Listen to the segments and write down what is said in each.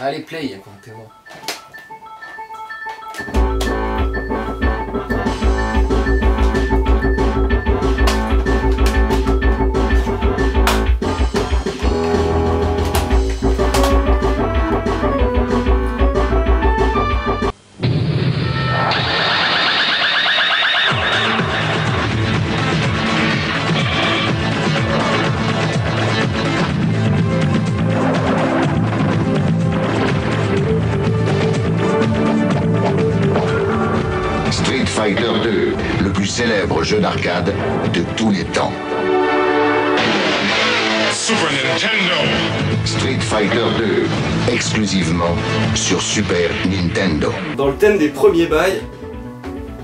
Allez, play, comptez-moi. Street Fighter 2, le plus célèbre jeu d'arcade de tous les temps. Super Nintendo. Street Fighter 2, exclusivement sur Super Nintendo. Dans le thème des premiers bails,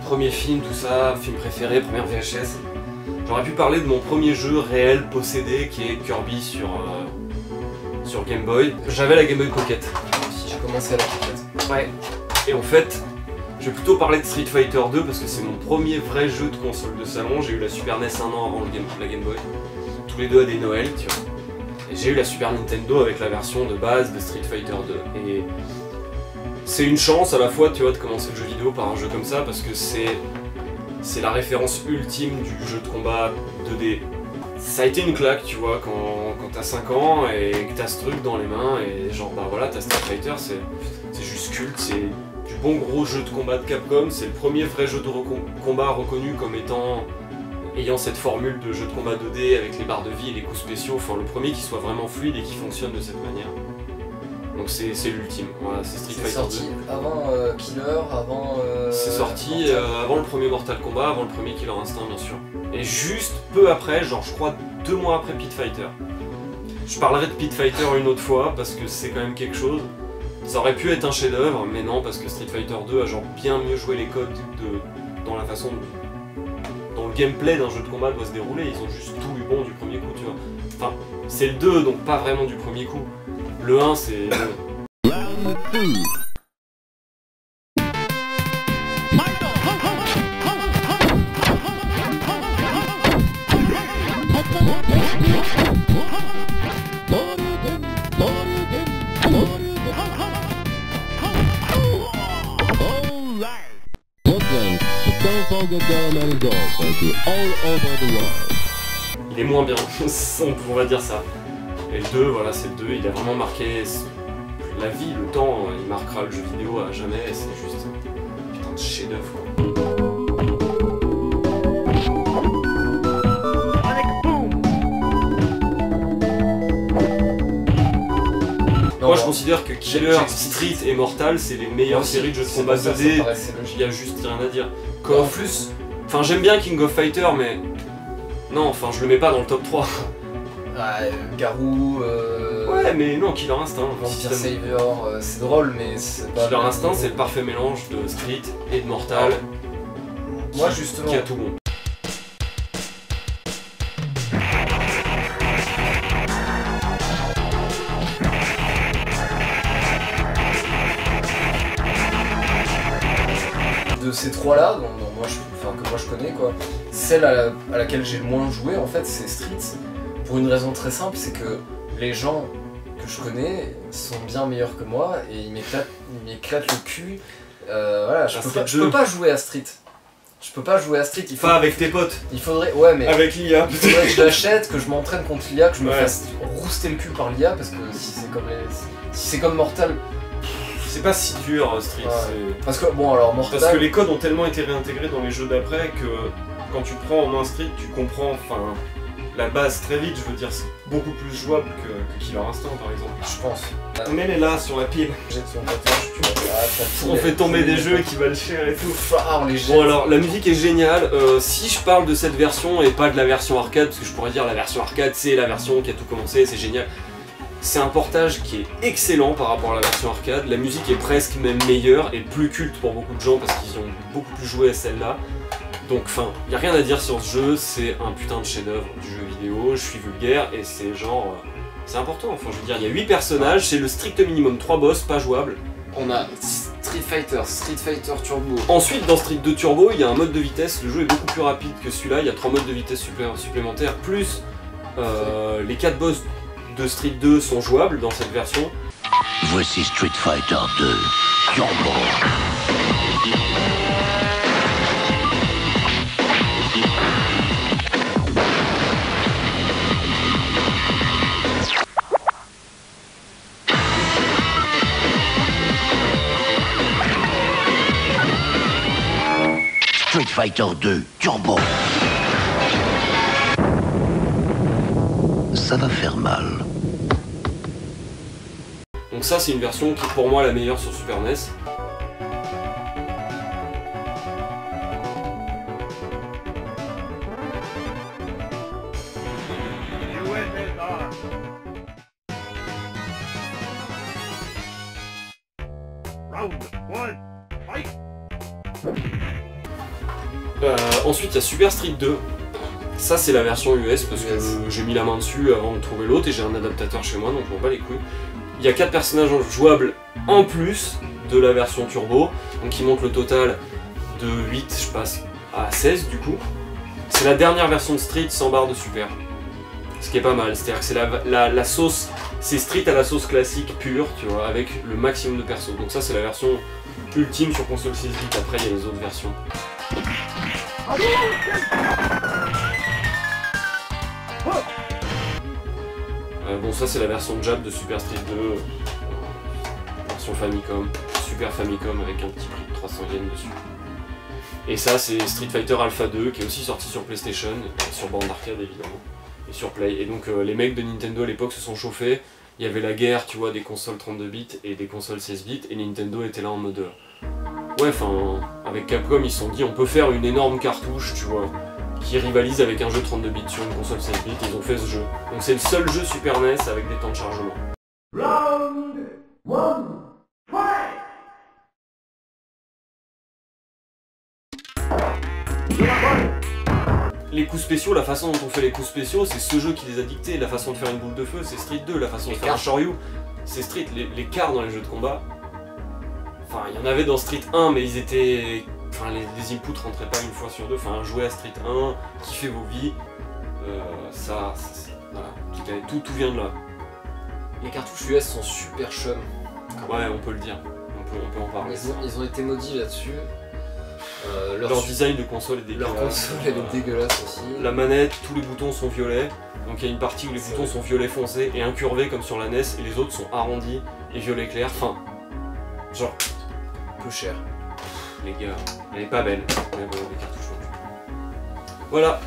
premier film, tout ça, film préféré, première VHS, j'aurais pu parler de mon premier jeu réel possédé qui est Kirby sur Game Boy. J'avais la Game Boy Pocket. J'ai commencé à la Pocket. Ouais. Et en fait, je vais plutôt parler de Street Fighter 2 parce que c'est mon premier vrai jeu de console de salon. J'ai eu la Super NES un an avant la Game Boy. Tous les deux à des Noëls, tu vois. Et j'ai eu la Super Nintendo avec la version de base de Street Fighter 2. Et c'est une chance à la fois, tu vois, de commencer le jeu vidéo par un jeu comme ça parce que c'est la référence ultime du jeu de combat 2D. Ça a été une claque, tu vois, quand t'as 5 ans et que t'as ce truc dans les mains et genre bah voilà, t'as Street Fighter, c'est juste culte, c'est du bon gros jeu de combat de Capcom, c'est le premier vrai jeu de combat reconnu comme ayant cette formule de jeu de combat 2D avec les barres de vie et les coups spéciaux, enfin le premier qui soit vraiment fluide et qui fonctionne de cette manière. Donc c'est l'ultime, voilà, c'est Street Fighter 2. C'est sorti avant Killer, avant... C'est sorti avant le premier Mortal Kombat, avant le premier Killer Instinct bien sûr. Et juste peu après, genre je crois 2 mois après Pit Fighter. Je parlerai de Pit Fighter une autre fois parce que c'est quand même quelque chose. Ça aurait pu être un chef-d'œuvre, mais non, parce que Street Fighter 2 a genre bien mieux joué les codes dans la façon dont le gameplay d'un jeu de combat doit se dérouler. Ils ont juste tout eu bon du premier coup, tu vois. Enfin, c'est le 2, donc pas vraiment du premier coup. Le 1, c'est... Il est moins bien, on va dire ça. Et le 2, voilà, c'est le 2, il a vraiment marqué la vie, le temps, il marquera le jeu vidéo à jamais, c'est juste un putain de chef-d'œuvre quoi. Moi je considère que Killer, Street et Mortal c'est les meilleures séries de jeux de combat 2D, il y a juste rien à dire. En plus... Enfin j'aime bien King of Fighter mais... Non, enfin je le mets pas dans le top 3. Garou... Ouais mais non, Killer Instinct. Vampire Savior, c'est drôle mais c'est pas... Killer Instinct c'est le parfait mélange de Street et de Mortal. Moi justement... Qui a tout bon. De ces trois-là, que moi je connais quoi, celle à laquelle j'ai le moins joué en fait c'est Street, pour une raison très simple, c'est que les gens que je connais sont bien meilleurs que moi et ils m'éclatent le cul, voilà, je peux pas jouer à Street. Je peux pas jouer à Street, pas avec tes potes. Il faudrait, ouais mais... Avec l'IA. Il faudrait que je l'achète, que je m'entraîne contre l'IA, que je me fasse rouster le cul par l'IA, parce que si c'est comme Mortal... C'est pas si dur Street. Ouais. Parce que bon alors Mortal... Parce que les codes ont tellement été réintégrés dans les jeux d'après que quand tu prends en main Street, tu comprends la base très vite, je veux dire, c'est beaucoup plus jouable que Killer Instinct par exemple. Je pense. Mais elle est là sur la pile. Jette son tatouage, tu vois. On fait tomber des jeux qui valent cher et tout. On les jette. Bon alors la musique est géniale, si je parle de cette version et pas de la version arcade, parce que je pourrais dire la version arcade c'est la version qui a tout commencé, c'est génial. C'est un portage qui est excellent par rapport à la version arcade, la musique est presque même meilleure et plus culte pour beaucoup de gens parce qu'ils ont beaucoup plus joué à celle-là. Donc enfin, il n'y a rien à dire sur ce jeu, c'est un putain de chef-d'œuvre du jeu vidéo, je suis vulgaire et c'est genre... c'est important, enfin je veux dire, il y a 8 personnages, c'est le strict minimum, 3 boss pas jouables. On a Street Fighter Turbo. Ensuite dans Street 2 Turbo, il y a un mode de vitesse, le jeu est beaucoup plus rapide que celui-là, il y a 3 modes de vitesse supplémentaires, plus les 4 boss de Street 2 sont jouables dans cette version. Voici Street Fighter 2, Turbo. Street Fighter 2, Turbo. Ça va faire mal. Donc ça c'est une version qui est pour moi la meilleure sur Super NES. Ensuite il y a Super Street 2. Ça c'est la version US parce que j'ai mis la main dessus avant de trouver l'autre et j'ai un adaptateur chez moi donc je m'en bats les couilles. Il y a 4 personnages jouables en plus de la version turbo, donc qui monte le total de 8, je passe à 16 du coup. C'est la dernière version de Street sans barre de super. Ce qui est pas mal, c'est-à-dire que c'est la sauce, c'est Street à la sauce classique pure, tu vois, avec le maximum de persos. Donc ça c'est la version ultime sur console 6 bits, après il y a les autres versions. Bon ça c'est la version Jap de Super Street 2, version Famicom, Super Famicom avec un petit prix de 300 yens dessus. Et ça c'est Street Fighter Alpha 2 qui est aussi sorti sur PlayStation, sur bande d'arcade évidemment, et sur Play. Et donc les mecs de Nintendo à l'époque se sont chauffés, il y avait la guerre tu vois des consoles 32 bits et des consoles 16 bits et Nintendo était là en mode... ouais enfin avec Capcom ils se sont dit on peut faire une énorme cartouche tu vois, qui rivalise avec un jeu 32 bits sur une console 16 bits, ils ont fait ce jeu. Donc c'est le seul jeu Super NES avec des temps de chargement. Round 1, fight! Les coups spéciaux, la façon dont on fait les coups spéciaux, c'est ce jeu qui les a dictés. La façon de faire une boule de feu, c'est Street 2. La façon de faire un Shoryu, c'est Street. Les quarts dans les jeux de combat, enfin il y en avait dans Street 1, mais ils étaient... Enfin, les inputs rentraient pas une fois sur deux. Enfin, jouer à Street 1, kiffer vos vies, voilà, tout vient de là. Les cartouches US sont super chum. Ouais, on peut le dire. On peut en parler. Ils ont été maudits là-dessus. Leur design de console est dégueulasse. Leur console elle est dégueulasse aussi. La manette, tous les boutons sont violets. Donc il y a une partie où les boutons sont violet foncé et incurvés comme sur la NES et les autres sont arrondis et violet clair. Enfin, genre... peu cher. Les gars, elle est pas belle, mais bon, les cartouches sont cool. Voilà.